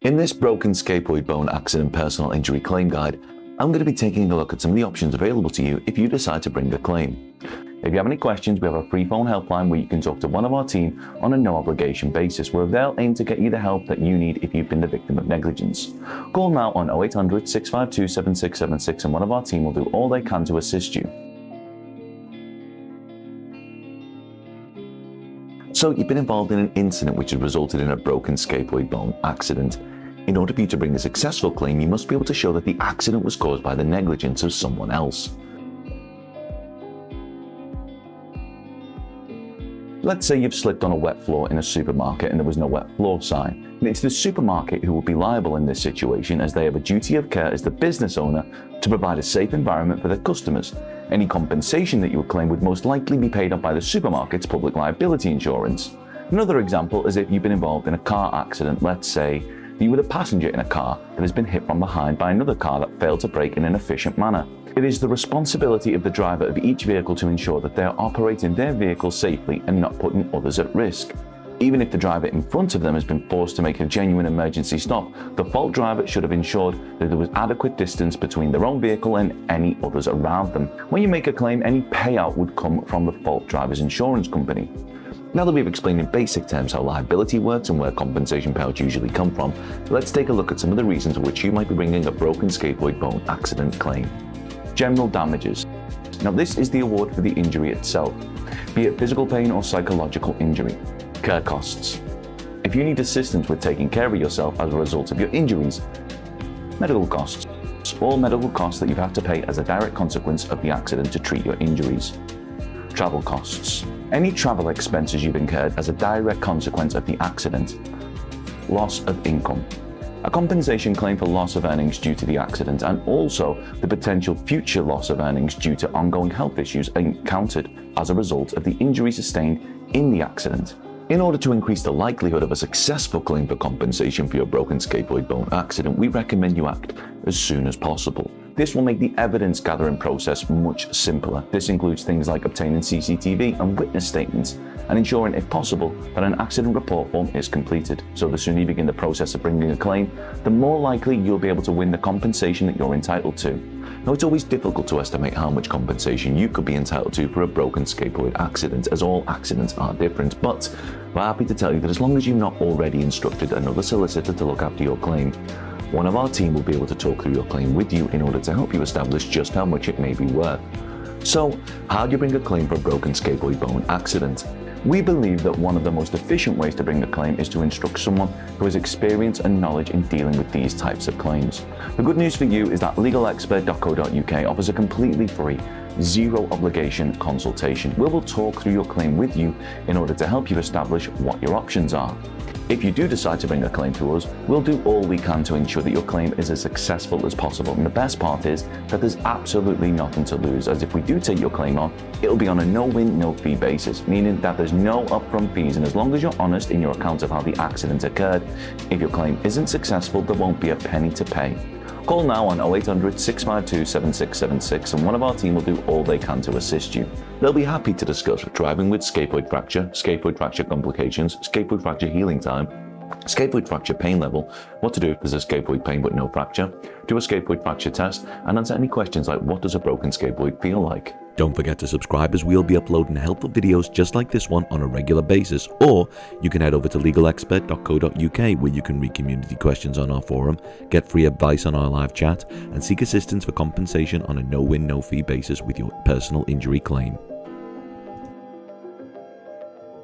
In this Broken Scaphoid Bone Accident Personal Injury Claim Guide, I'm going to be taking a look at some of the options available to you if you decide to bring a claim. If you have any questions, we have a free phone helpline where you can talk to one of our team on a no-obligation basis, where they'll aim to get you the help that you need if you've been the victim of negligence. Call now on 0800 652 7676 and one of our team will do all they can to assist you. So you've been involved in an incident which has resulted in a broken scaphoid bone accident. In order for you to bring a successful claim, you must be able to show that the accident was caused by the negligence of someone else. Let's say you've slipped on a wet floor in a supermarket and there was no wet floor sign. And it's the supermarket who will be liable in this situation, as they have a duty of care as the business owner to provide a safe environment for their customers. Any compensation that you would claim would most likely be paid up by the supermarket's public liability insurance. Another example is if you've been involved in a car accident. Let's say you were the passenger in a car that has been hit from behind by another car that failed to brake in an efficient manner. It is the responsibility of the driver of each vehicle to ensure that they are operating their vehicle safely and not putting others at risk. Even if the driver in front of them has been forced to make a genuine emergency stop, the fault driver should have ensured that there was adequate distance between their own vehicle and any others around them. When you make a claim, any payout would come from the fault driver's insurance company. Now that we've explained in basic terms how liability works and where compensation payouts usually come from, let's take a look at some of the reasons for which you might be bringing a broken scaphoid bone accident claim. General damages. Now this is the award for the injury itself, be it physical pain or psychological injury. Care costs. If you need assistance with taking care of yourself as a result of your injuries. Medical costs. All medical costs that you have to pay as a direct consequence of the accident to treat your injuries. Travel costs. Any travel expenses you've incurred as a direct consequence of the accident. Loss of income. A compensation claim for loss of earnings due to the accident, and also the potential future loss of earnings due to ongoing health issues encountered as a result of the injury sustained in the accident. In order to increase the likelihood of a successful claim for compensation for your broken scaphoid bone accident, we recommend you act as soon as possible. This will make the evidence gathering process much simpler. This includes things like obtaining CCTV and witness statements, and ensuring, if possible, that an accident report form is completed. So the sooner you begin the process of bringing a claim, the more likely you'll be able to win the compensation that you're entitled to. Now, it's always difficult to estimate how much compensation you could be entitled to for a broken scaphoid accident, as all accidents are different, but we're happy to tell you that as long as you've not already instructed another solicitor to look after your claim, one of our team will be able to talk through your claim with you in order to help you establish just how much it may be worth. So, how do you bring a claim for a broken scaphoid bone accident? We believe that one of the most efficient ways to bring a claim is to instruct someone who has experience and knowledge in dealing with these types of claims. The good news for you is that legalexpert.co.uk offers a completely free, zero obligation consultation where we'll talk through your claim with you in order to help you establish what your options are. If you do decide to bring a claim to us, we'll do all we can to ensure that your claim is as successful as possible. And the best part is that there's absolutely nothing to lose, as if we do take your claim on, it'll be on a no-win, no-fee basis, meaning that there's no upfront fees, and as long as you're honest in your account of how the accident occurred, if your claim isn't successful, there won't be a penny to pay. Call now on 0800 652 7676 and one of our team will do all they can to assist you. They'll be happy to discuss driving with scaphoid fracture complications, scaphoid fracture healing time, scaphoid fracture pain level, what to do if there's a scaphoid pain but no fracture, do a scaphoid fracture test, and answer any questions like what does a broken scaphoid feel like. Don't forget to subscribe, as we'll be uploading helpful videos just like this one on a regular basis, or you can head over to legalexpert.co.uk where you can read community questions on our forum, get free advice on our live chat, and seek assistance for compensation on a no-win, no-fee basis with your personal injury claim.